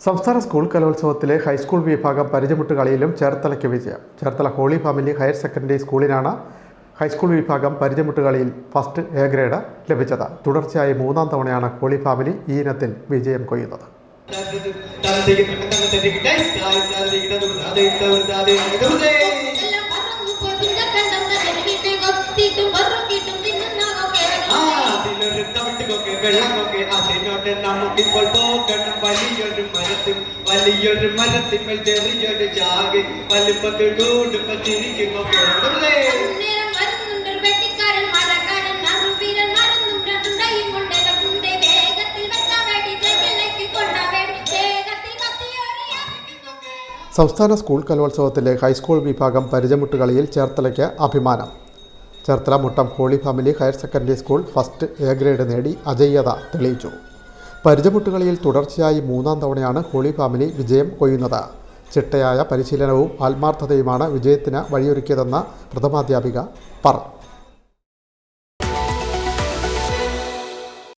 സംസ്ഥാന school കലോത്സവത്തിലെ high school വിഭാഗം പരിചമുട്ട് കളിയിലും ചേർത്തലയ്ക്ക് വിജയം. Cherthala holy family higher secondary സ്കൂളിനാണ് ഹൈസ്കൂൾ വിഭാഗം പരിചമുട്ട് കളിയിൽ ഫസ്റ്റ് എ ഗ്രേഡ് ലഭിച്ചത്. തുടർച്ചയായി മൂന്നാം തവണയാണ് ഹോളി ഫാമിലി ഈ ഇനത്തിൽ വിജയം കൊയ്യുന്നത്. വെള്ളമൊക്കെ അതിനോട്ട് നമുക്കിപ്പോൾ പോകണം. വലിയൊരു മരത്തിന്മേൽ ചെറിയൊരു ചാകി വലിപ്പത്തിൽ കൂടുമ്പോൾ ചിരിക്കുമൊക്കെ സംസ്ഥാന സ്കൂൾ കലോത്സവത്തിലെ ഹൈസ്കൂൾ വിഭാഗം പരിചമുട്ട് കളിയിൽ ചേർത്തലയ്ക്ക് അഭിമാനം. Cherthala Muttom holy family higher secondary school first A grade നേടി അജയ്യത തെളിയിച്ചു. പരിചമുട്ട് കളിയിൽ തുടർച്ചയായി മൂന്നാം തവണയാണ് ഹോളി ഫാമിലി വിജയം കൊയ്യുന്നത്. ചിട്ടയായ പരിശീലനവും ആത്മാർത്ഥതയുമാണ് വിജയത്തിന് വഴിയൊരുക്കിയതെന്ന് പ്രഥമാധ്യാപിക പറഞ്ഞു.